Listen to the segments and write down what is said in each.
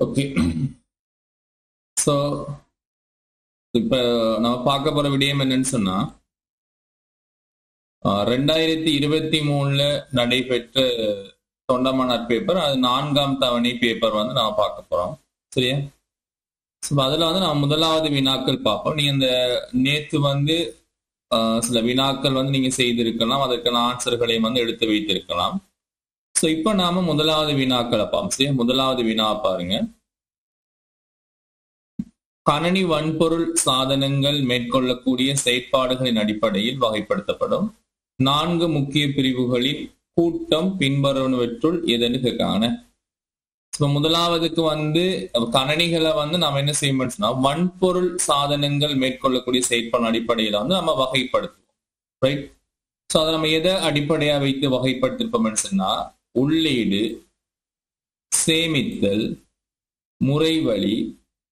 Okay. So இப்போ நம்ம பார்க்க போற விடயம் என்னன்னு சொன்னா 2023 நடைபெற்ற தொண்டமானார் பேப்பர், அது 4ஆம் தவணை பேப்பர் வந்து நாம பார்க்க போறோம். சரியா? அதுல வந்து நம்ம முதலாவது வினாக்கள் பார்ப்போம். நீங்க இந்த நேத்து வந்து சில வினாக்கள் வந்து நீங்க செய்திருக்கலாம், அதற்கான ஆன்சர்களையும் வந்து எடுத்து வைத்திருக்கலாம். ஸோ இப்போ நாம முதலாவது வினாக்களை பார்ப்போம். சரியா? முதலாவது வினா பாருங்க. கணனி வன்பொருள் சாதனங்கள் மேற்கொள்ளக்கூடிய செயற்பாடுகளின் அடிப்படையில் வகைப்படுத்தப்படும் 4 முக்கிய பிரிவுகளின் கூட்டம் பின்வருவனவற்றுள் எதுன்னு கேட்காங்க. முதலாவதுக்கு வந்து கணனிகளை வந்து நம்ம என்ன செய்யணும்னு சொன்னா, வன்பொருள் சாதனங்கள் மேற்கொள்ளக்கூடிய செயற்பாடு அடிப்படையில வந்து நம்ம வகைப்படுத்துவோம். ரைட்? ஸோ அதை நம்ம எதை அடிப்படையா வைத்து வகைப்படுத்திருப்போம்னு சொன்னா, உள்ளீடு, சேமித்தல், முறைவழி,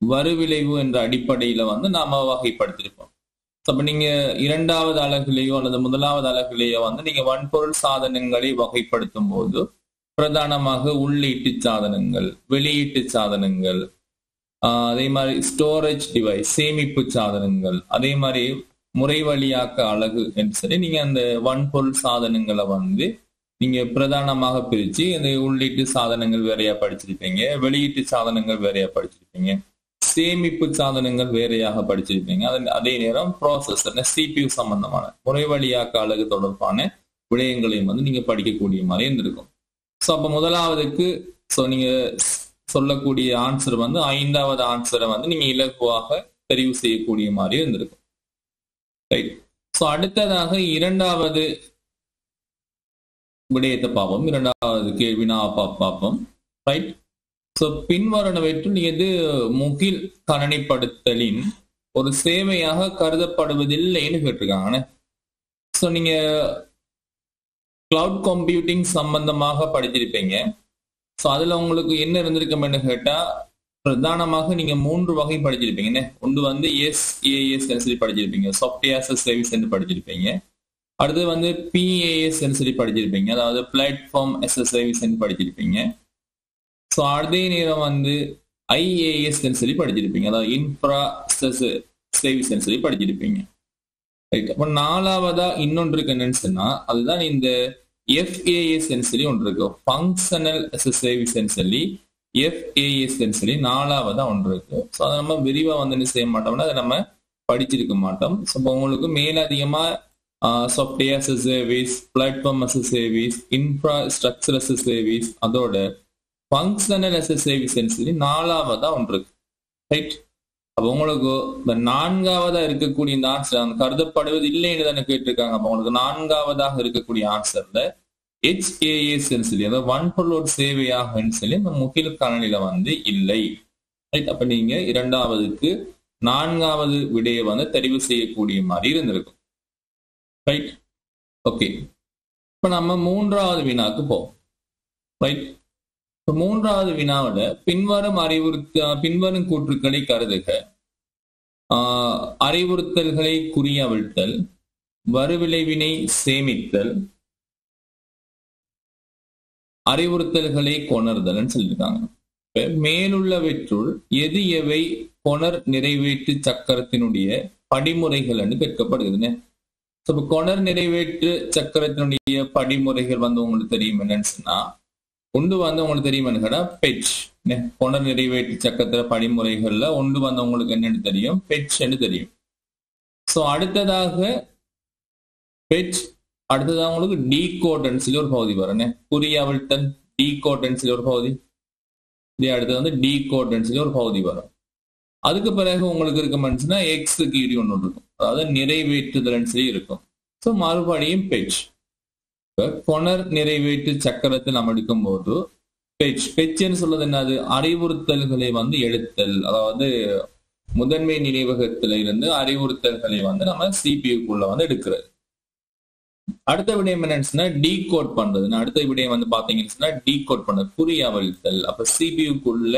வருவிளைவு என்ற அடிப்படையில வந்து நாம வகைப்படுத்திருப்போம். அப்ப நீங்க இரண்டாவது அலகுலேயோ அல்லது முதலாவது அலகுலேயோ வந்து நீங்க வன்பொருள் சாதனங்களை வகைப்படுத்தும் போது பிரதானமாக உள்ளீட்டு சாதனங்கள், வெளியீட்டு சாதனங்கள், அதே மாதிரி ஸ்டோரேஜ் டிவைஸ், சேமிப்பு சாதனங்கள், அதே மாதிரி முறைவழியாக்க அலகு என்று சொல்லி நீங்க அந்த வன்பொருள் சாதனங்களை வந்து நீங்க பிரதானமாக பிரிச்சு அந்த உள்ளீட்டு சாதனங்கள் வேறையா படிச்சிருப்பீங்க, வெளியீட்டு சாதனங்கள் வேறையா படிச்சிருப்பீங்க, சேமிப்பு சாதனங்கள் வேறையாக படிச்சிருப்பீங்க. அதே நேரம் ப்ராசஸர், CPU சம்பந்தமான முறைவழியாக்க அலகு தொடர்பான விடயங்களையும் வந்து நீங்க படிக்கக்கூடிய மாதிரி இருந்திருக்கும். ஸோ அப்போ முதலாவதுக்கு நீங்க சொல்லக்கூடிய ஆன்சர் வந்து 5வது ஆன்சரை வந்து நீங்க இலகுவாக தெரிவு செய்யக்கூடிய மாதிரி இருந்திருக்கும். ரைட்? ஸோ அடுத்ததாக இரண்டாவது விடயத்தை பார்ப்போம். இரண்டாவது கேள்வினா பார்ப்போம். ரைட்? ஸோ பின்வருவனவற்றில் எது முகில் கணனிப்படுத்தலின் ஒரு சேவையாக கருதப்படுவதில்லைன்னு கேட்டிருக்காங்க. ஸோ நீங்க கிளவுட் கம்ப்யூட்டிங் சம்பந்தமாக படிச்சிருப்பீங்க. ஸோ அதுல உங்களுக்கு என்ன இருந்திருக்கும்னு கேட்டா, பிரதானமாக நீங்க 3 வகை படிச்சிருப்பீங்க. ஒன்று வந்து SaaS சொல்லி படிச்சிருப்பீங்க, சாஃப்ட்வேர் ஆஸ் எ சர்வீஸ் என்று படிச்சிருப்பீங்க. அடுத்து வந்து PaaS சொல்லி படிச்சிருப்பீங்க, அதாவது பிளாட்ஃபார்ம் ஆஸ் எ சர்வீஸ் என்று படிச்சிருப்பீங்க. ஸோ அதே நேரம் வந்து IaaS சொல்லி படிச்சிருப்பீங்க, அதாவது இன்ஃப்ரா சர்வீஸ் சொல்லி படிச்சிருப்பீங்க. ரைட்? அப்போ 4வதா இன்னொன்று இருக்கு என்னன்னு சொன்னா, அதுதான் இந்த FaaS சொல்லி ஒன்று இருக்கு, ஃபங்க்ஷனல் as a சர்வீஸ் சொல்லி FaaS சொல்லி 4வதா ஒன்று இருக்கு. ஸோ அதை நம்ம விரிவா வந்து என்ன செய்ய மாட்டோம்னா, அதை நம்ம படிச்சிருக்க மாட்டோம். ஸோ உங்களுக்கு மேலதிகமா software as a service, platform as a service, infrastructure as a service, அதோட ஃபங்க்ஷனல் as a சர்வீஸ் சொல்லி 4வதா ஒன்று இருக்கு. ரைட்? அப்போ உங்களுக்கு இந்த 4வதா இருக்கக்கூடிய இந்த ஆன்சர் கருதப்படுவது இல்லைன்னு தானே கேட்டிருக்காங்க. அப்போ உங்களுக்கு 4வதாக இருக்கக்கூடிய ஆன்சர்ல HaaS சொல்லி, அதாவது வன்பொருள் சேவையாக சொல்லி இந்த முகில் கணனில வந்து இல்லை. ரைட்? அப்ப நீங்க இரண்டாவதுக்கு 4வது விடையை வந்து தெரிவு செய்யக்கூடிய மாதிரி இருந்திருக்கும். ரைட்? ஓகே. இப்ப நம்ம 3வது வினாக்கு போவோம். ரைட்? 3வது வினாவோட பின்வரும் கூற்றுக்களை கருதுக. அறிவுறுத்தல்களை குறியவிழ்த்தல், வருவிளைவினை சேமித்தல், அறிவுறுத்தல்களை கொணர்தல் சொல்லியிருக்காங்க. மேலுள்ளவற்றுள் எது எவை கொணர் நிறைவேற்று சக்கரத்தினுடைய படிமுறைகள் என்று கேட்கப்படுகிறது. கொணர் நிறைவேற்று சக்கரத்தினுடைய படிமுறைகள் வந்து உங்களுக்கு தெரியும் என்னன்னு சொன்னா, ஒன்று வந்து உங்களுக்கு தெரியும் கேட்டா பெட்ச். கொணர் நிறைவேற்று சக்கரத்துல படிமுறைகள்ல ஒன்று வந்து உங்களுக்கு என்னன்னு தெரியும், பெட்ச் என்று தெரியும். ஸோ அடுத்ததாக பெட்ச், அடுத்ததாக உங்களுக்கு டீகோட்னு சொல்லி ஒரு பகுதி வரும், குறியவிழ்த்தல், டீகோட்னு சொல்லி ஒரு பகுதி. அடுத்தது வந்து டீகோட்னு சொல்லி ஒரு பகுதி வரும். அதுக்கு பிறகு உங்களுக்கு இருக்குமென்னுச்சுன்னா எக்ஸிக்யூட் ஒன்று இருக்கும், அதாவது நிறைவேற்றுதல் சொல்லி இருக்கும். ஸோ மறுபடியும் பெட்ச். கொணர் நிறைவேற்று சக்கரத்தில் நம்ம எடுக்கும் போது பெட்ச்ன்னு சொல்றது என்னது, அறிவுறுத்தல்களை வந்து எடுத்தல், அதாவது முதன்மை நினைவகத்தில இருந்து அறிவுறுத்தல்களை வந்து நம்ம CPUக்குள்ள வந்து எடுக்கிறது. அடுத்த விடயம் என்னன்னு டீகோட் பண்றது. அடுத்த விடயம் வந்து பாத்தீங்கன்னா டீகோட் பண்றது, குறியவிழ்த்தல். அப்ப CPUக்குள்ள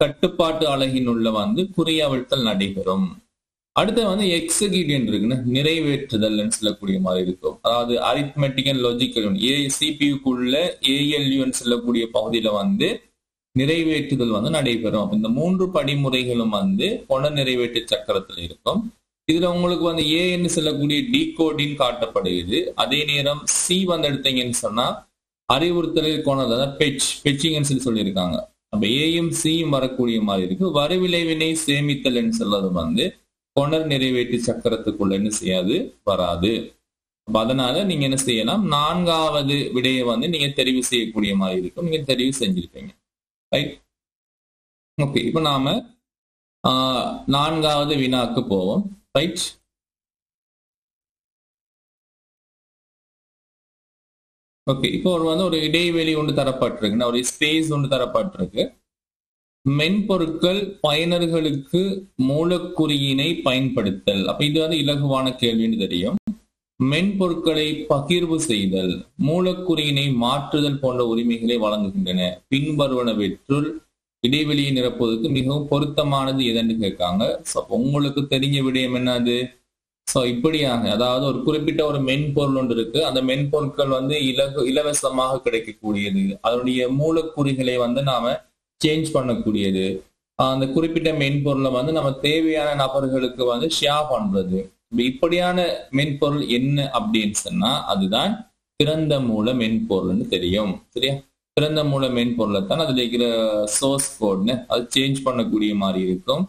கட்டுப்பாட்டு அலகினுள்ள வந்து குறியவிழ்த்தல் நடைபெறும். அடுத்து வந்து எக்ஸிக்யூட் இருக்குன்னு நிறைவேற்றுதல் சொல்லக்கூடிய மாதிரி இருக்கும், அதாவது அரித்மெட்டிக் அண்ட் லாஜிக்கல் CPU குள்ள ALU சொல்லக்கூடிய பகுதியில வந்து நிறைவேற்றுதல் வந்து நடைபெறும். அப்ப இந்த 3 படிமுறைகளும் வந்து கொணர் நிறைவேற்று சக்கரத்தில் இருக்கும். இதுல உங்களுக்கு வந்து ஏன்னு சொல்லக்கூடிய டீகோடிங் காட்டப்படுகிறது. அதே நேரம் சி வந்து எடுத்தீங்கன்னு சொன்னா அறிவுறுத்தலில் கொணர், அதாவது பெச்சிங்னு சொல்லி சொல்லியிருக்காங்க. அப்ப ஏயும் சியும் வரக்கூடிய மாதிரி இருக்கு. வரிவிளைவினை சேமித்தல் சொல்றது வந்து கொணர் நிறைவேற்று சக்கரத்துக்குள்ள என்ன செய்யாது, வராது. அதனால நீங்க என்ன செய்யலாம், 4வது விடையை வந்து நீங்க தெரிவு செய்யக்கூடிய மாதிரி இருக்கும். நீங்க தெரிவு செஞ்சிருப்பீங்க. ரைட். ஓகே, இப்ப நாம 4வது வினாக்கு போவோம். ரைட். ஓகே, இப்போ ஒரு இடைவெளி ஒன்று தரப்பட்டிருக்கு, ஒரு ஸ்பேஸ் ஒன்று தரப்பட்டிருக்கு. மென்பொருட்கள் பயனர்களுக்கு மூலக்குறியினை பயன்படுத்தல். அப்ப இது வந்து இலகுவான கேள்வின்னு தெரியும். மென்பொருட்களை பகிர்வு செய்தல், மூலக்குறியினை மாற்றுதல் போன்ற உரிமைகளை வழங்குகின்றன. பின்வருவனவற்றுள் இடைவெளியை நிரப்புவதற்கு மிகவும் பொருத்தமானது எதன்னு கேட்காங்க. உங்களுக்கு தெரிஞ்ச விடயம் என்னது? இப்படியாக, அதாவது ஒரு குறிப்பிட்ட ஒரு மென்பொருள் ஒன்று இருக்கு. அந்த மென்பொருட்கள் வந்து இலவசமாக கிடைக்கக்கூடியது. அதனுடைய மூலக்குறிகளை வந்து நாம சேஞ்ச் பண்ணக்கூடியது. அந்த குறிப்பிட்ட மென்பொருளை வந்து நம்ம தேவையான நபர்களுக்கு வந்து ஷேர் பண்றது. இப்படியான மென்பொருள் என்ன அப்படின்னு சொன்னா அதுதான் திறந்த மூல மென்பொருள்னு தெரியும். சரியா? திறந்த மூல மென்பொருளை தான் அதுல இருக்கிற சோர்ஸ் கோட்னு அது சேஞ்ச் பண்ணக்கூடிய மாதிரி இருக்கும்,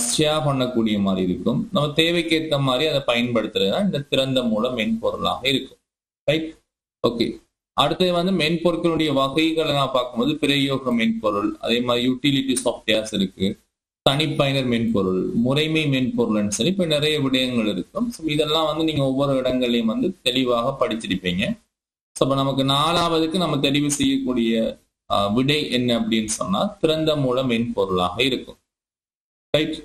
ஷேர் பண்ணக்கூடிய மாதிரி இருக்கும். நம்ம தேவைக்கேற்ற மாதிரி அதை பயன்படுத்துறதுதான் இந்த திறந்த மூல மென்பொருளாக இருக்கும். ரைட். ஓகே, அடுத்தது வந்து மென்பொருட்களுடைய வகைகளை நான் பார்க்கும்போது பிரயோக மென்பொருள், அதே மாதிரி யூட்டிலிட்டி சாஃப்ட்வேர்ஸ் இருக்கு, தனிப்பயனர் மென்பொருள், முறைமை மென்பொருள்னு சொல்லி இப்ப நிறைய விடயங்கள் இருக்கும். இதெல்லாம் வந்து நீங்க ஒவ்வொரு இடங்களையும் வந்து தெளிவாக படிச்சிருப்பீங்க. அப்ப நமக்கு 4வதுக்கு நம்ம தெரிவு செய்யக்கூடிய விடை என்ன அப்படின்னு சொன்னா திறந்த மூல மென்பொருளாக இருக்கும். ரைட்.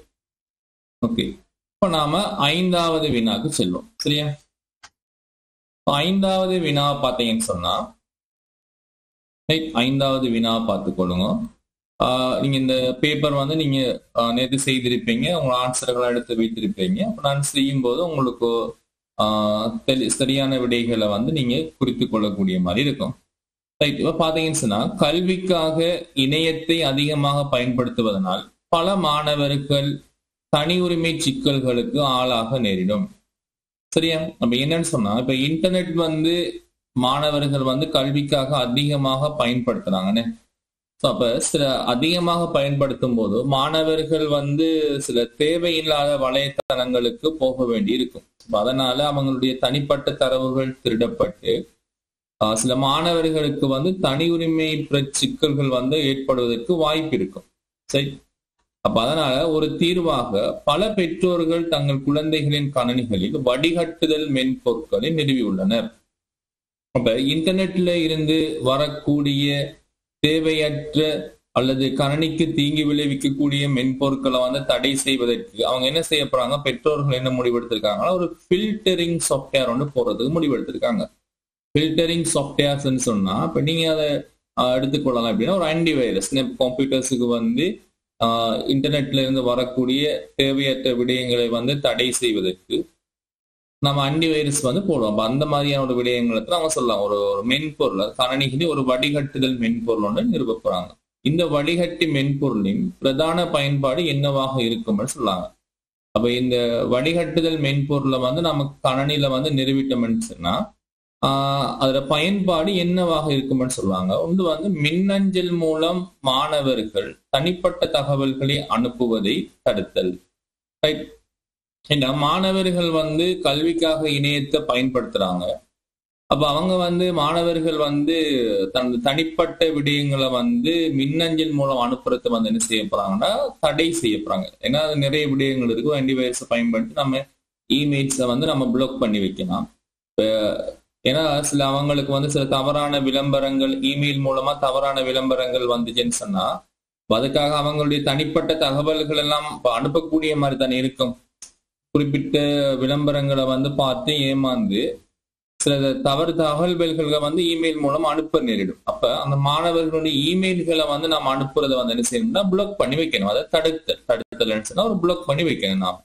ஓகே, இப்ப நாம 5வது வினாக்கு செல்வோம். சரியா? 5வது வினா பார்த்தீங்கன்னு சொன்னா 5வது வினா பார்த்துக்கொள்ளுங்க. நீங்க இந்த பேப்பர் வந்து நீங்க நேற்று செய்திருப்பீங்க, உங்க ஆன்சர்களை எடுத்து வைத்திருப்பீங்க. நான் செய்யும் போது உங்களுக்கு சரியான விடைகளை வந்து நீங்க குறித்து கொள்ளக்கூடிய மாதிரி இருக்கும். ரைட். இப்ப பாத்தீங்கன்னு சொன்னா கல்விக்காக இணையத்தை அதிகமாக பயன்படுத்துவதனால் பல மாணவர்கள் தனி உரிமை சிக்கல்களுக்கு ஆளாக நேரிடும். சரியா? அப்ப என்னன்னு சொன்னா இப்ப இன்டர்நெட் வந்து மாணவர்கள் வந்து கல்விக்காக அதிகமாக பயன்படுத்துறாங்கன்னு. அப்ப சில அதிகமாக பயன்படுத்தும் போது மாணவர்கள் வந்து சில தேவையில்லாத வலைத்தளங்களுக்கு போக வேண்டி இருக்கும். அதனால அவங்களுடைய தனிப்பட்ட தரவுகள் திருடப்பட்டு சில மாணவர்களுக்கு வந்து தனி உரிமை சிக்கல்கள் வந்து ஏற்படுவதற்கு வாய்ப்பு இருக்கும். சரி, அப்ப அதனால ஒரு தீர்வாக பல பெற்றோர்கள் தங்கள் குழந்தைகளின் கணினிகளில் வடிகட்டுதல் மென்பொருட்களை நிறுவியுள்ளனர். அப்ப இன்டர்நெட்ல இருந்து வரக்கூடிய தேவையற்ற அல்லது கணினிக்கு தீங்கு விளைவிக்கக்கூடிய மென்பொருட்களை வந்து தடை செய்வதற்கு அவங்க என்ன செய்ய போறாங்க, பெற்றோர்கள் என்ன முடிவெடுத்திருக்காங்கன்னா ஒரு ஃபில்டரிங் சாஃப்ட்வேர் ஒன்று போறதுக்கு முடிவெடுத்திருக்காங்க. ஃபில்டரிங் சாஃப்ட்வேர்ஸ்ன்னு சொன்னா இப்ப நீங்க அதை எடுத்துக்கொள்ளலாம் அப்படின்னா ஒரு ஆன்டிவைரஸ். கம்ப்யூட்டர்ஸுக்கு வந்து இன்டர்நெட்ல இருந்து வரக்கூடிய தேவையற்ற விடயங்களை வந்து தடை செய்வதற்கு நம்ம ஆன்டிவைரஸ் வந்து போடுவோம். அந்த மாதிரியான ஒரு விடயங்களை அவங்க சொல்லலாம். ஒரு மென்பொருள் கணினிகளில் ஒரு வடிகட்டுதல் மென்பொருள் ஒன்று நிறுவ போறாங்க. இந்த வடிகட்டி மென்பொருளின் பிரதான பயன்பாடு என்னவாக இருக்கும்னு சொல்லாங்க. அப்ப இந்த வடிகட்டுதல் மென்பொருளை வந்து நம்ம கணினியில வந்து நிறுவிட்டோம்னு சொன்னா அதோட பயன்பாடு என்னவாக இருக்கும்னு சொல்லுவாங்க. ஒன்று வந்து மின்னஞ்சல் மூலம் மாணவர்கள் தனிப்பட்ட தகவல்களை அனுப்புவதை தடுத்தல். ரைட். ஏன்னா மாணவர்கள் வந்து கல்விக்காக இணையத்தை பயன்படுத்துறாங்க. அப்ப அவங்க வந்து மாணவர்கள் வந்து தனது தனிப்பட்ட விடயங்களை வந்து மின்னஞ்சல் மூலம் அனுப்புறதை வந்து என்ன செய்ய போறாங்கன்னா தடை செய்ய போறாங்க. ஏன்னா அது நிறைய விடயங்கள் இருக்கு. ஆன்டிவைரஸை பயன்படுத்தி நம்ம இமெயில்ஸை வந்து நம்ம பிளாக் பண்ணி வைக்கலாம். ஏன்னா சில அவங்களுக்கு வந்து சில தவறான விளம்பரங்கள் இமெயில் மூலமா தவறான விளம்பரங்கள் வந்துச்சுன்னு சொன்னா அதுக்காக அவங்களுடைய தனிப்பட்ட தகவல்கள் எல்லாம் அனுப்பக்கூடிய மாதிரி தானே இருக்கும். குறிப்பிட்ட விளம்பரங்களை வந்து பார்த்து ஏமாந்து சில தகவல்களை வந்து இமெயில் மூலம் அனுப்ப நேரிடும். அப்ப அந்த மாணவர்களுடைய இமெயில்களை வந்து நம்ம அனுப்புறதை வந்து என்ன செய்யணும்னா பிளாக் பண்ணி வைக்கணும். அதை தடுத்தல் சொன்னா ஒரு பிளாக் பண்ணி வைக்கணும். நாம்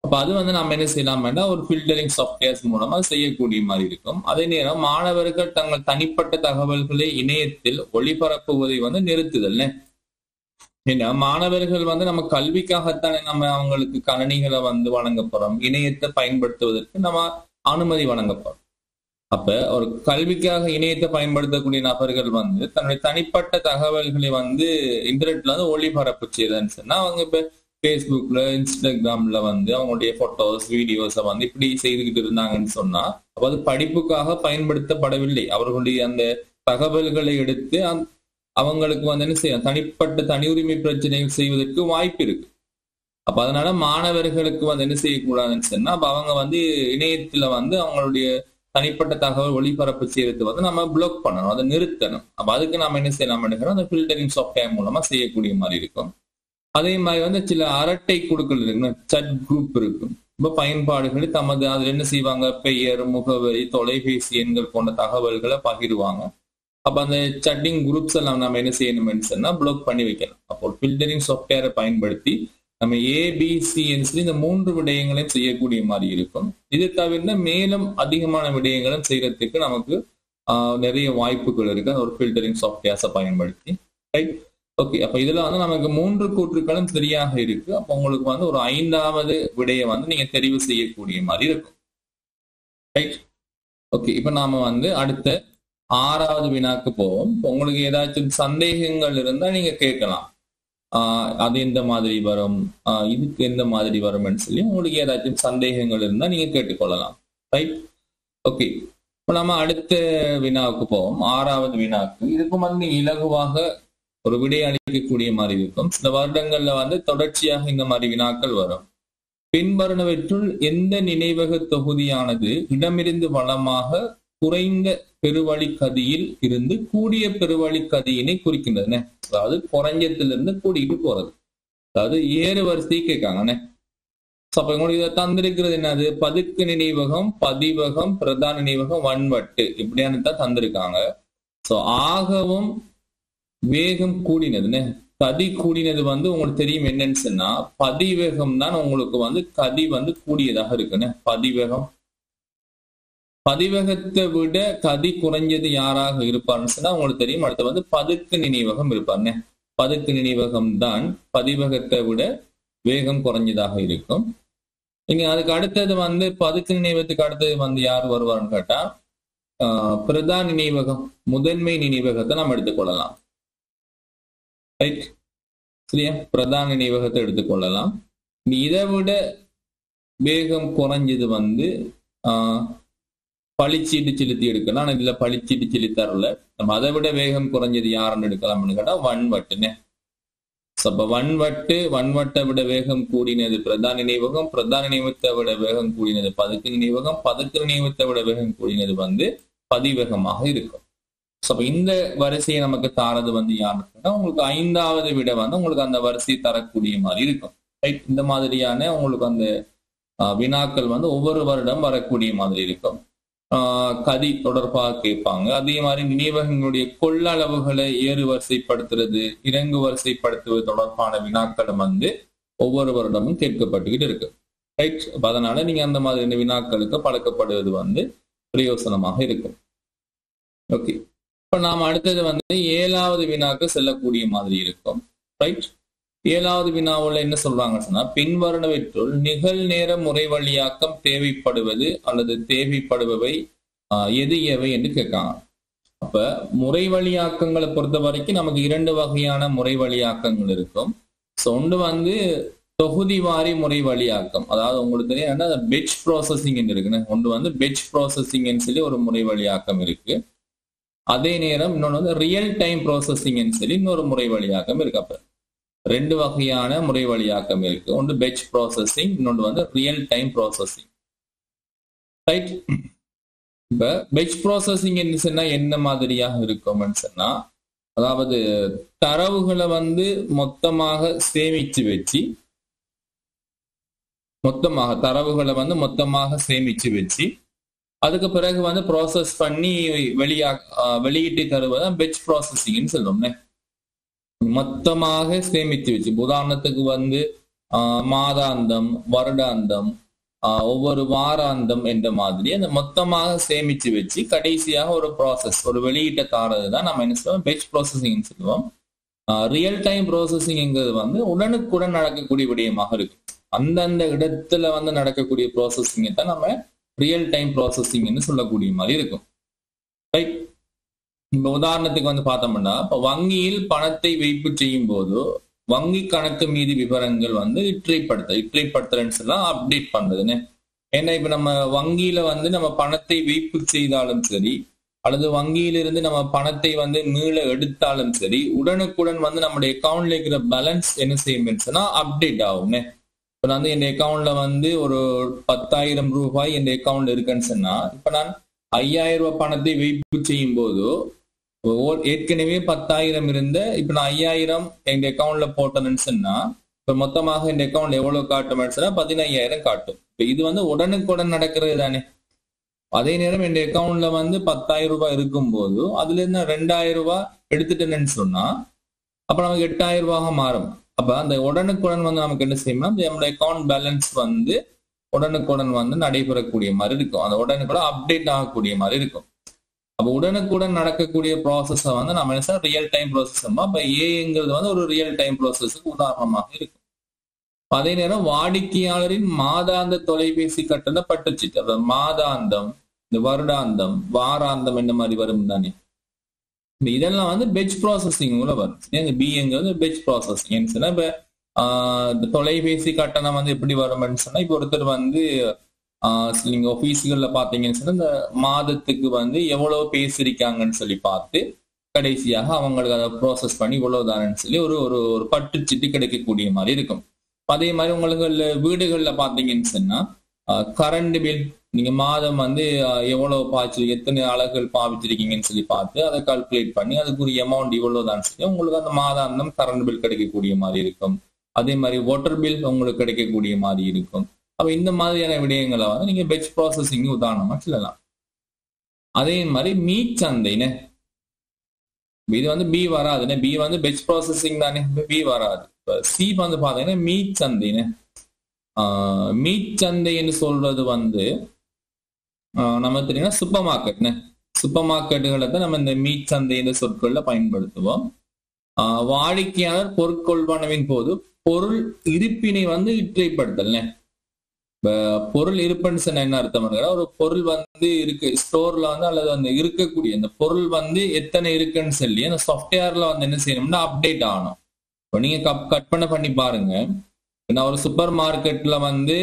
அப்ப அது வந்து நம்ம என்ன செய்யலாம்னா ஒரு ஃபில்டரிங் சாஃப்ட்வேர்ஸ் மூலமா செய்யக்கூடிய மாதிரி இருக்கும். அதே நேரம் மாணவர்கள் தங்கள் தனிப்பட்ட தகவல்களை இணையத்தில் ஒளிபரப்புவதை வந்து நிறுத்துதல். ஏன்னா மாணவர்கள் வந்து நம்ம கல்விக்காகத்தானே நம்ம அவங்களுக்கு கணினிகளை வந்து வழங்க போறோம், இணையத்தை பயன்படுத்துவதற்கு நம்ம அனுமதி வழங்க போறோம். அப்ப ஒரு கல்விக்காக இணையத்தை பயன்படுத்தக்கூடிய நபர்கள் வந்து தன்னுடைய தனிப்பட்ட தகவல்களை வந்து இன்டர்நெட்ல வந்து ஒளிபரப்பு செய்யறதுன்னு சொன்னா அவங்க இப்ப பேஸ்புக்ல இன்ஸ்டாகிராம்ல வந்து அவங்களுடைய போட்டோஸ் வீடியோஸை வந்து இப்படி செய்துகிட்டு இருந்தாங்கன்னு சொன்னா அப்ப அது படிப்புக்காக பயன்படுத்தப்படவில்லை. அவர்களுடைய அந்த தகவல்களை எடுத்து அவங்களுக்கு வந்து என்ன செய்யலாம், தனிப்பட்ட தனி உரிமை பிரச்சனைகள் செய்வதற்கு வாய்ப்பு இருக்கு. அப்ப அதனால மாணவர்களுக்கு வந்து என்ன செய்யக்கூடாதுன்னு சொன்னா அப்ப அவங்க வந்து இணையத்துல வந்து அவங்களுடைய தனிப்பட்ட தகவல் ஒளிபரப்பு செய்யறது வந்து நம்ம பிளாக் பண்ணணும், அதை நிறுத்தணும். அப்ப அதுக்கு நம்ம என்ன செய்யலாம் நினைக்கிறோம், அந்த ஃபில்டரிங் சாஃப்ட்வேர் மூலமா செய்யக்கூடிய மாதிரி இருக்கும். அதே மாதிரி வந்து சில அரட்டை குழுக்கள் இருக்கு, சட் குரூப் இருக்கும். ரொம்ப பயன்பாடுகள் தமது அதுல என்ன செய்வாங்க, பெயர், முகவரி, தொலைபேசி எண்கள் போன்ற தகவல்களை பகிர்வாங்க. அப்ப அந்த சட்டிங் குரூப்ஸ் எல்லாம் நம்ம என்ன செய்யணும்னு சொன்னா பிளாக் பண்ணி வைக்கலாம். அப்போ ஃபில்டரிங் சாஃப்ட்வேரை பயன்படுத்தி நம்ம ஏபிசிஎன்சி இந்த 3 விடயங்களையும் செய்யக்கூடிய மாதிரி இருக்கும். இது தவிர மேலும் அதிகமான விடயங்களும் செய்யறதுக்கு நமக்கு நிறைய வாய்ப்புகள் இருக்கு ஒரு ஃபில்டரிங் சாஃப்ட்வேர்ஸை பயன்படுத்தி. Right, okay. அப்ப இதுல வந்து நமக்கு 3 கூற்றுக்களும் சரியாக இருக்கு. அப்ப உங்களுக்கு வந்து ஒரு 5வது விடையை வந்து நீங்க தெரிவு செய்யக்கூடிய மாதிரி இருக்கும். Right, okay. இப்ப நாம வந்து அடுத்த 6வது வினாக்கு போவோம். உங்களுக்கு ஏதாச்சும் சந்தேகங்கள் இருந்தா நீங்க கேட்கலாம். அது எந்த மாதிரி வரும், இதுக்கு எந்த மாதிரி வரும்னு சொல்லி உங்களுக்கு ஏதாச்சும் சந்தேகங்கள் இருந்தா நீங்க கேட்டுக்கொள்ளலாம். Right, okay. இப்ப நம்ம அடுத்த வினாவுக்கு போவோம், 6வது வினாக்கு. இதுக்கு வந்து நீங்க இலகுவாக ஒரு விடை அளிக்கக்கூடிய மாதிரி இருக்கும். சில வருடங்கள்ல வந்து தொடர்ச்சியாக இந்த மாதிரி வினாக்கள் வரும். பின்வருவனவற்றுள் எந்த நினைவக தொகுதியானது இடமிருந்து வளமாக குறைந்த பெருவழி கதியில் இருந்து கூடிய பெருவழி கதியினை குறிக்கின்றன. அதாவது குறைஞ்சத்திலிருந்து கூடிட்டு போறது, அதாவது ஏறு வரிசை கேட்காங்கண்ணே. அப்ப உங்களுக்கு இதை தந்திருக்கிறது என்னது, பதுக்கு நினைவகம், பதிவகம், பிரதான நினைவகம், வன்வட்டு இப்படியானு தான் தந்திருக்காங்க. சோ ஆகவும் வேகம் கூடினதுன்னு கதி கூடினது வந்து உங்களுக்கு தெரியும் என்னன்னு சொன்னா பதிவேகம் தான் உங்களுக்கு வந்து கதி வந்து கூடியதாக இருக்குன்னு. பதிவகத்தை விட கதி குறைஞ்சது யாராக இருப்பார்னு சொன்னா உங்களுக்கு தெரியும். அடுத்து வந்து பதுக்கு நினைவகம் இருப்பாருன்னு. பதுக்கு நினைவகம் தான் பதிவகத்தை விட வேகம் குறைஞ்சதாக இருக்கும். இங்க அதுக்கு அடுத்தது வந்து பதுக்கு நினைவகத்துக்கு அடுத்தது வந்து யார் வருவார்னு கேட்டா பிரதான நினைவகம், முதன்மை நினைவகத்தை நம்ம எடுத்துக்கொள்ளலாம். ரைட், சரியா? பிரதான நினைவகத்தை எடுத்துக்கொள்ளலாம். இதை விட வேகம் குறைஞ்சது வந்து பழிச்சீட்டு செலுத்தி எடுக்கலாம். ஆனா இதுல பழிச்சீட்டு செலுத்தரல. நம்ம அதை விட வேகம் குறைஞ்சது யாருன்னு எடுக்கலாம்னு கேட்டா வன்வட்டுன்னு. அப்ப வன்வட்டை விட வேகம் கூடினது பிரதான நினைவகம், பிரதான நினைவகத்தை விட வேகம் கூடினது பதுக்கு நினைவகம், பதுக்கு நினைவகத்தை விட வேகம் கூடினது வந்து பதிவேகமாக இருக்கும். அப்ப இந்த வரிசையை நமக்கு தாரது வந்து யாருன்னா உங்களுக்கு 5வது விட வந்து உங்களுக்கு அந்த வரிசையை தரக்கூடிய மாதிரி இருக்கும். ரைட், இந்த மாதிரியான உங்களுக்கு அந்த வினாக்கள் வந்து ஒவ்வொரு வருடம் வரக்கூடிய மாதிரி இருக்கும். கதி தொடர்பாக கேட்பாங்க. அதே மாதிரி நினைவகங்களுடைய கொள்ளளவுகளை ஏறு வரிசைப்படுத்துறது, இறங்கு வரிசைப்படுத்துவது தொடர்பான வினாக்களும் வந்து ஒவ்வொரு வருடமும் கேட்கப்பட்டுக்கிட்டு இருக்கு. ரைட், அதனால நீங்க அந்த மாதிரி வினாக்களுக்கு பழக்கப்படுவது வந்து பிரயோசனமாக இருக்கும். ஓகே, இப்ப நாம் அடுத்தது வந்து 7வது வினாக்கு செல்லக்கூடிய மாதிரி இருக்கும். ரைட், 7வது வினாவுல என்ன சொல்றாங்கன்னு சொன்னா பின்வருவனவற்றுள் நிகழ்நேர முறை வழியாக்கம் தேவைப்படுவது அல்லது தேவைப்படுபவை எது எவை என்று கேட்காங்க. அப்ப முறை வழியாக்கங்களை பொறுத்த வரைக்கும் நமக்கு 2 வகையான முறை வழியாக்கங்கள் இருக்கும். ஒன்று வந்து தொகுதி வாரி முறை வழியாக்கம், அதாவது உங்களுக்கு தெரியும் பெட்ச் ப்ராசஸிங் இருக்குன்னு. ஒன்று வந்து பெட்ச் ப்ராசஸிங் சொல்லி ஒரு முறை வழியாக்கம் இருக்கு. அதே நேரம் இன்னொன்று வந்து ரியல் டைம் ப்ராசஸிங் சொல்லி இன்னொரு முறை வழியாக்கம் இருக்கு. அப்ப 2 வகையான முறை வழியாக்கம் இருக்கு. ஒன்று பெட்ச் ப்ராசஸிங், இன்னொன்று வந்து ரியல் டைம் ப்ராசஸிங். ரைட், இப்ப பெட்ச் ப்ராசஸிங் சொன்னா என்ன மாதிரியாக இருக்கும்னு சொன்னா அதாவது தரவுகளை வந்து மொத்தமாக சேமிச்சு வச்சு அதுக்கு பிறகு வந்து ப்ராசஸ் பண்ணி வெளியிட்டு தருவதான் பெட்ச் ப்ராசஸிங்னு சொல்லுவோம்னே. மொத்தமாக சேமித்து வச்சு, உதாரணத்துக்கு வந்து மாதாந்தம், வருடாந்தம், ஒவ்வொரு வாராந்தம் என்ற மாதிரி அந்த மொத்தமாக சேமிச்சு வச்சு கடைசியாக ஒரு ப்ராசஸ், ஒரு வெளியீட்டை தாரது தான் நம்ம என்ன சொல்லுவோம், பேட்ச் ப்ராசஸிங் சொல்லுவோம். ரியல் டைம் ப்ராசஸிங்கிறது வந்து உடனுக்குடன் நடக்கக்கூடிய விடயமாக இருக்கு. அந்தந்த இடத்துல வந்து நடக்கக்கூடிய ப்ராசஸிங்கை தான் நம்ம ரியல் டைம் ப்ராசஸிங்னு சொல்லக்கூடிய மாதிரி இருக்கும். ரைட். இப்ப உதாரணத்துக்கு வந்து பார்த்தோம்னா, இப்ப வங்கியில் பணத்தை வைப்பு செய்யும் போது வங்கி கணக்கு மீதி விவரங்கள் வந்து இற்றைப்படுத்துறேன்னு சொல்லலாம், அப்டேட் பண்றதுன்னு. ஏன்னா இப்ப நம்ம வங்கியில வந்து நம்ம பணத்தை வைப்பு செய்தாலும் சரி, அல்லது வங்கியிலிருந்து நம்ம பணத்தை வந்து மீள எடுத்தாலும் சரி, உடனுக்குடன் வந்து நம்முடைய அக்கௌண்ட்ல இருக்கிற பேலன்ஸ் என்ன செய்யும் சொன்னா அப்டேட் ஆகும். இப்ப நான் வந்து என் அக்கௌண்ட்ல வந்து ஒரு 10,000 ரூபாய் என் அக்கௌண்ட்ல இருக்குன்னு சொன்னா, இப்ப நான் 5,000 ரூபாய் பணத்தை வைப்பு செய்யும் போது ஏற்கனவே 10,000 இருந்த இப்ப நான் 5,000 எங்க அக்கௌண்ட்ல போட்டேன்னு சொன்னா, இப்ப மொத்தமாக என் அக்கௌண்ட்ல எவ்வளவு காட்டும் சொன்னா 15,000 காட்டும். இப்ப இது வந்து உடனுக்குடன் நடக்கிறது தானே. அதே நேரம் என் அக்கௌண்ட்ல வந்து 10,000 ரூபாய் இருக்கும் போது அதுல இருந்து 2,000 ரூபாய் எடுத்துட்டேன்னு சொன்னா அப்ப நமக்கு 8,000 ரூபாக மாறும். அப்ப அந்த உடனுக்குடன் வந்து நமக்கு என்ன செய்யணும்னா, நம்மளுடைய அக்கௌண்ட் பேலன்ஸ் வந்து உடனுக்குடன் வந்து நடைபெறக்கூடிய மாதிரி இருக்கும். அந்த உடனுக்குடன் அப்டேட் ஆகக்கூடிய மாதிரி இருக்கும். அப்ப உடனுக்குடன் நடக்கக்கூடிய ப்ராசஸ வந்து நம்ம என்ன ரியல் டைம் ப்ராசஸ். அப்ப ஏங்கிறது வந்து ஒரு ரியல் டைம் ப்ராசஸுக்கு உதாரணமாக இருக்கும். அதே நேரம் வாடிக்கையாளரின் மாதாந்த தொலைபேசி கட்டண பட்டுச்சீட்டு, அதாவது மாதாந்தம், இந்த வருடாந்தம், வாராந்தம் என்ன மாதிரி வரும் தானே. இதெல்லாம் வந்து பெட்ச் ப்ராசஸிங் வரும். இந்த பிங்கிறது பெட்ச் ப்ராசஸிங் சொன்னா, இப்ப தொலைபேசி கட்டணம் வந்து எப்படி வரும்னு சொன்னா, இப்ப ஒருத்தர் வந்து நீங்க ஆபீஸ்கள்ல பாத்தீங்கன்னு சொன்னா, இந்த மாதத்துக்கு வந்து எவ்வளவு பேசிருக்காங்கன்னு சொல்லி பார்த்து கடைசியாக அவங்களுக்கு அதை ப்ராசஸ் பண்ணி இவ்வளவுதானு சொல்லி ஒரு ஒரு பட்டுச்சீட்டு கிடைக்கக்கூடிய மாதிரி இருக்கும். அதே மாதிரி உங்களுக்கு வீடுகள்ல பாத்தீங்கன்னு சொன்னா, கரண்ட் பில் நீங்க மாதம் வந்து எவ்வளவு பாய்ச்சி எத்தனை அலகுகள் பாவிச்சிருக்கீங்கன்னு சொல்லி பார்த்து அதை கால்குலேட் பண்ணி அதுக்குரிய அமௌண்ட் இவ்வளவுதான் சொல்லி உங்களுக்கு அந்த மாதாந்தம் கரண்ட் பில் கிடைக்கக்கூடிய மாதிரி இருக்கும். அதே மாதிரி வாட்டர் பில் உங்களுக்கு கிடைக்கக்கூடிய மாதிரி இருக்கும். அப்ப இந்த மாதிரியான விடயங்களை வந்து நீங்க பெட்ச் ப்ராசஸிங் உதாரணமா சொல்லலாம். அதே மாதிரி மீட் சந்தைன்னு, இது வந்து பி வராதுன்னு, பி வந்து பெட்ச் ப்ராசஸிங் தானே, பி வராது. சி வந்து பாத்தீங்கன்னா மீட் சந்தைன்னு. மீட் சந்தைன்னு சொல்றது வந்து நம்ம தெரியும்னா சூப்பர் மார்க்கெட்னு, சூப்பர் மார்க்கெட்டுகளை தான் நம்ம இந்த மீட் சந்தை இந்த சொற்கள்ல பயன்படுத்துவோம். வாடிக்கையாளர் பொருட்கொள்வனவின் போது பொருள் இருப்பினை வந்து இற்றைப்படுத்தல். பொருள் இருப்புன்னு சொன்ன என்ன அர்த்தம், ஒரு பொருள் வந்து இருக்கு ஸ்டோர்ல வந்து, அல்லது அந்த இருக்கக்கூடிய அந்த பொருள் வந்து எத்தனை இருக்குன்னு சொல்லி அந்த சாஃப்ட்வேர்ல வந்து என்ன செய்யணும்னா அப்டேட் ஆகணும். இப்போ நீங்க கற்பனை பண்ணி பாருங்க, நான் ஒரு சூப்பர் மார்க்கெட்ல வந்து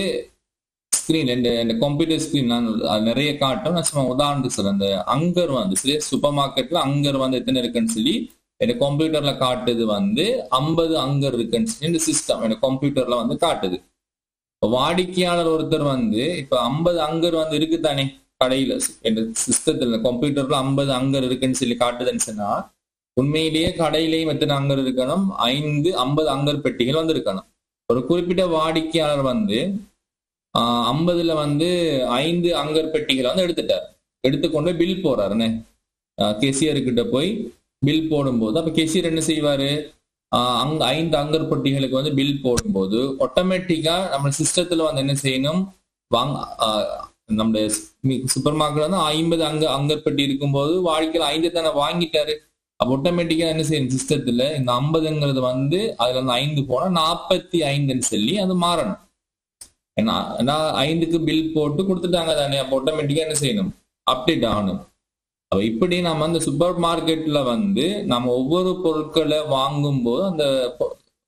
ஸ்கிரீன் இந்த கம்ப்யூட்டர் ஸ்கிரீன் நிறைய காட்டும். நான் சும்மா உதாரணத்துக்கு சொல்றேன், அந்த அங்கர் வந்து சரி சூப்பர் மார்க்கெட்ல அங்கர் வந்து எத்தனை இருக்குன்னு சொல்லி என் கம்ப்யூட்டர்ல காட்டுது வந்து 50 அங்கர் இருக்குன்னு சொல்லி இந்த சிஸ்டம் என் கம்ப்யூட்டர்ல வந்து காட்டுது. வாடிக்கையாளர் ஒருத்தர் வந்து இப்ப 50 அங்கர் வந்து இருக்குதானே கடையில, இந்த சிஸ்டத்துல கம்ப்யூட்டர்ல 50 அங்கர் இருக்குன்னு சொல்லி காட்டுதுன்னு சொன்னா, உண்மையிலேயே கடையிலேயும் எத்தனை அங்கர் இருக்கணும், 50 அங்கர் பெட்டிகள் வந்து இருக்கணும். ஒரு குறிப்பிட்ட வாடிக்கையாளர் வந்து 50ல வந்து 5 அங்கர் பெட்டிகளை வந்து எடுத்துட்டார், எடுத்துக்கொண்டு பில் போறாருன்னு கெசியர்கிட்ட போய் பில் போடும்போது, அப்ப கெசியர் என்ன செய்வாரு, 5 அங்கர் பெட்டிகளுக்கு வந்து பில் போடும்போது ஆட்டோமேட்டிக்கா நம்ம சிஸ்டத்துல வந்து என்ன செய்யணும், நம்முடைய சூப்பர் மார்க்கெட் வந்து 50 அங்கர் பெட்டி இருக்கும்போது வாடிக்கையாளர் 5 தானே வாங்கிட்டாரு. அப்ப ஆட்டோமேட்டிக்கா என்ன செய்யணும், சிஸ்டத்துல இந்த 50ங்கிறது வந்து அதுல இருந்து 5 போனா 45ன்னு சொல்லி அது மாறணும். ஏன்னா 5க்கு பில் போட்டு கொடுத்துட்டாங்க தானே, அப்ப ஆட்டோமேட்டிக்கா என்ன செய்யணும், அப்டேட் ஆகணும். அப்ப இப்படி நம்ம அந்த சூப்பர் மார்க்கெட்ல வந்து நம்ம ஒவ்வொரு பொருட்களை வாங்கும் போது அந்த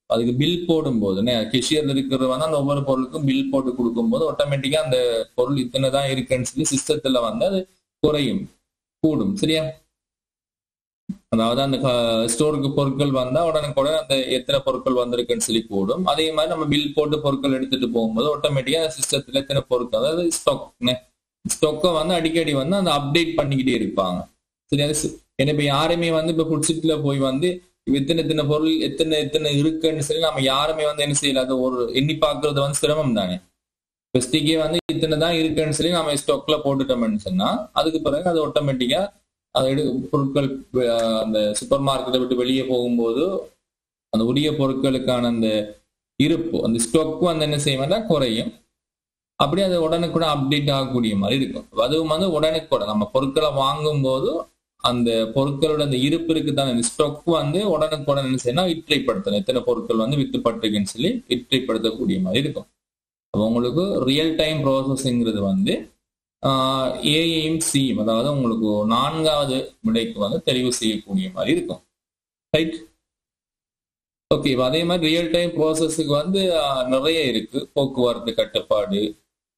அதுக்கு பில் போடும் போது கெஷியர்ல இருக்கிறது வந்து அந்த ஒவ்வொரு பொருளுக்கும் பில் போட்டு கொடுக்கும் போது ஆட்டோமேட்டிக்கா அந்த பொருள் இத்தனைதான் இருக்குன்னு சொல்லி சிஸ்டத்துல வந்து அது குறையும் கூடும். சரியா? அதாவது அந்த ஸ்டோருக்கு பொருட்கள் வந்தா உடனுக்குடன் அந்த எத்தனை பொருட்கள் வந்திருக்குன்னு சொல்லி கூடும். அதே மாதிரி நம்ம பில் போட்டு பொருட்கள் எடுத்துட்டு போகும்போது ஆட்டோமேட்டிக்கா சிஸ்டத்துல எத்தனை பொருட்கள், அதாவது ஸ்டாக்கை வந்து அடிக்கடி வந்து அந்த அப்டேட் பண்ணிக்கிட்டே இருப்பாங்க. சரி, ஏன்னா இப்ப யாருமே வந்து இப்ப புட்சிட்ல போய் வந்து எத்தனை பொருள் எத்தனை இருக்குன்னு சொல்லி நம்ம யாருமே வந்து என்ன செய்யல, அதை ஒரு எண்ணி பாக்குறது வந்து சிரமம் தானே. பெஸ்டிக்கே வந்து இத்தனை தான் இருக்குன்னு சொல்லி நம்ம ஸ்டாக்ல போட்டுட்டோம்னு சொன்னா அதுக்கு பிறகு அது ஆட்டோமேட்டிக்கா அது பொருட்கள் அந்த சூப்பர் மார்க்கெட்டை விட்டு வெளியே போகும்போது அந்த உரிய பொருட்களுக்கான அந்த இருப்பு அந்த ஸ்டாக் வந்து என்ன செய்ய குறையும். அப்படியே அது உடனுக்குடன் அப்டேட் ஆகக்கூடிய மாதிரி இருக்கும். அதுவும் வந்து உடனுக்குடன் நம்ம பொருட்களை வாங்கும் போது அந்த பொருட்களோட அந்த இருப்பு இருக்குதான இந்த ஸ்டாக் வந்து உடனுக்குடன் என்ன செய்யணும் இற்றைப்படுத்தணும். எத்தனை பொருட்கள் வந்து வித்துப்பட்டிருக்குன்னு சொல்லி இற்றைப்படுத்தக்கூடிய மாதிரி இருக்கும். அப்போ உங்களுக்கு ரியல் டைம் ப்ராசஸிங்கிறது வந்து ஏயும் சியும் அதாவது உங்களுக்கு 4வது விடைக்கு வந்து தெரிவு செய்யக்கூடிய மாதிரி இருக்கும். ரைட். ஓகே. அதே மாதிரி ரியல் டைம் ப்ராசஸுக்கு வந்து நிறைய இருக்கு. போக்குவரத்து கட்டுப்பாடு,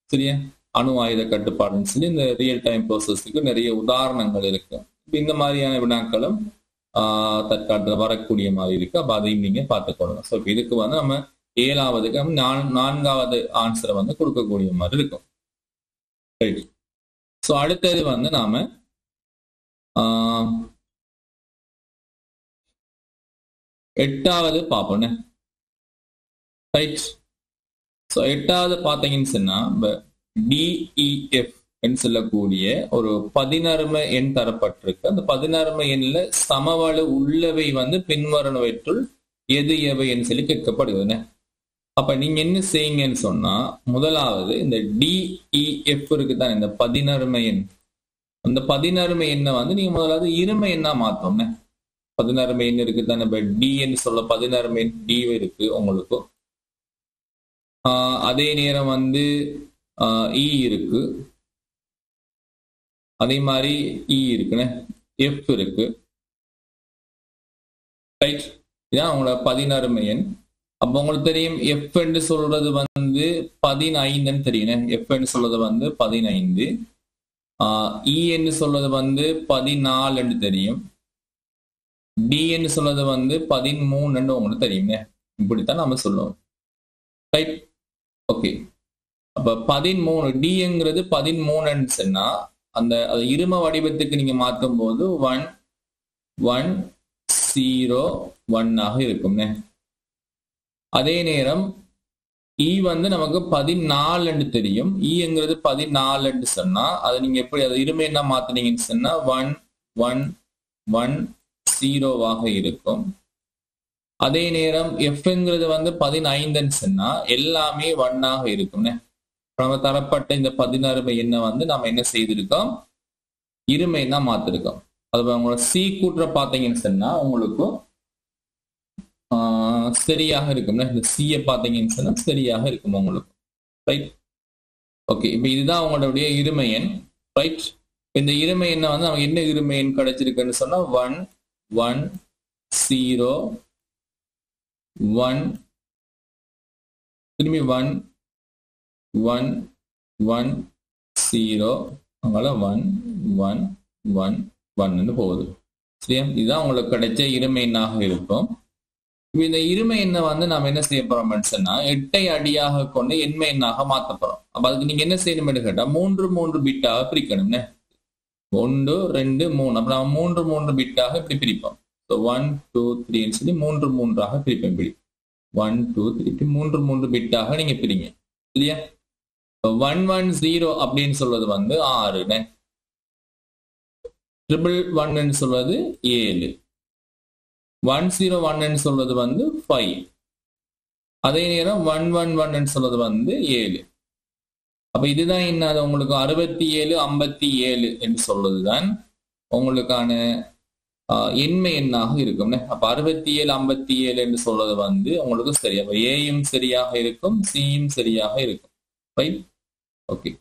சரியா, அணு ஆயுத கட்டுப்பாடுன்னு சொல்லி இந்த ரியல் டைம் ப்ராசஸுக்கு நிறைய உதாரணங்கள் இருக்கு. இந்த மாதிரியான வினாக்களும் தற்காலத்தில் வரக்கூடிய மாதிரி இருக்கு. அப்ப அதையும் நீங்க பார்த்துக்கொள்ளுங்க. ஸோ இதுக்கு வந்து நம்ம 7வதுக்கு 4வது ஆன்சரை வந்து கொடுக்கக்கூடிய மாதிரி இருக்கும். ரைட். ஸோ அடுத்தது வந்து நாம 8வது பார்ப்போம். ரைட். ஸோ 8வது பார்த்தீங்கன்னு சொன்னா DEF சொல்லக்கூடிய ஒரு 16 எண் தரப்பட்டிருக்கு. அந்த 16 எண்ணில் சமவள உள்ளவை வந்து பின்வருவனவற்றுள் எது எவை என்று சொல்லி கேட்கப்படுகிறது. அப்ப நீங்க என்ன செய்யுங்கன்னு சொன்னா முதலாவது இந்த DEF இருக்குதான் இந்த 16 எண். அந்த 16 எண்ணை வந்து நீங்க முதலாவது இருமை எண்ணா மாத்தோம்னே. 16 எண் இருக்குதான் நம்ம டின்னு சொல்ல 16 எண் டி இருக்கு உங்களுக்கு. அதே நேரம் வந்து இ இருக்கு, அதே மாதிரி இ இருக்குன்னு எஃப் இருக்கு. ரைட். இதான் அவங்களோட 16 எண். அப்போ உங்களுக்கு தெரியும் எஃப் என்று சொல்றது வந்து 15 தெரியும். எஃப் என்று சொல்றது வந்து 15, இ என்று சொல்றது வந்து 14 என்று தெரியும், டி என்று சொல்றது வந்து 13 என்று உங்களுக்கு தெரியுங்க. இப்படித்தான் நம்ம சொல்லுவோம். ரைட். ஓகே. அப்ப 13 டிங்கிறது 13 சொன்னா அந்த இரும வடிவத்துக்கு நீங்க மாற்றும் போது 1 1 0 1 ஆக இருக்கும்னே. அதே நேரம் இ வந்து நமக்கு 14 என்று தெரியும். இங்கிறது 14 என்று சொன்னா அதை நீங்க எப்படி அதை இருமை என்ன மாத்தினீங்கன்னு சொன்னா 1 1 1 0 இருக்கும். அதே நேரம் எஃப்ங்கிறது வந்து 15 சொன்னா எல்லாமே 1 ஆக இருக்கும்னே. நம்ம தரப்பட்ட இந்த 16 எண்ணை வந்து நம்ம என்ன செய்திருக்கோம் இருமை தான் மாத்திருக்கோம். அது உங்களோட சி கூட்டுற பார்த்தீங்கன்னு சொன்னா உங்களுக்கு சரியாக இருக்கும். இந்த சியை பார்த்தீங்கன்னு சொன்னா சரியாக இருக்கும் உங்களுக்கு. ரைட். ஓகே. இப்ப இதுதான் உங்களுடைய இருமை எண். ரைட். இந்த இருமை எண்ணை வந்து நமக்கு என்ன இருமை எண் கிடைச்சிருக்குன்னு சொன்னா 1 1 0 1 திரும்பி 1 1 1 0 அங்கால 1 1 1 1 போகுது. சரியா? இதுதான் உங்களுக்கு கிடைச்ச இருமை எண்ணாக இருக்கும். இந்த இருமை எண்ணை வந்து நம்ம என்ன செய்ய போறோம்னு சொன்னா 8ஐ அடியாக கொண்டு எண்மை எண்ணாக மாற்ற போறோம். அப்ப அதுக்கு நீங்க என்ன செய்யணும் கேட்டா 3 பிட்டாக பிரிக்கணும்னு. 1 2 3 அப்ப நம்ம 3 பிட்டாக இப்படி பிரிப்போம். 1 2 3 சொல்லி 3 பிரிப்போம். இப்படி 1 2 3 3 பிட்டாக நீங்க பிரிங்க. சரியா? 110 அப்படின்னு சொல்றது வந்து 6, 111 சொல்றது 7, 101 சொல்றது வந்து 5, அதே நேரம் 111 சொல்றது வந்து 7. அப்ப இதுதான் என்ன உங்களுக்கு 67 57 என்று சொல்றதுதான் உங்களுக்கான எண்மை எண்ணாக இருக்கும். அப்ப 67 57 என்று சொல்றது வந்து உங்களுக்கு சரியா ஏயும் சரியாக இருக்கும், சியும் சரியாக இருக்கும். ரைட். ஓகே.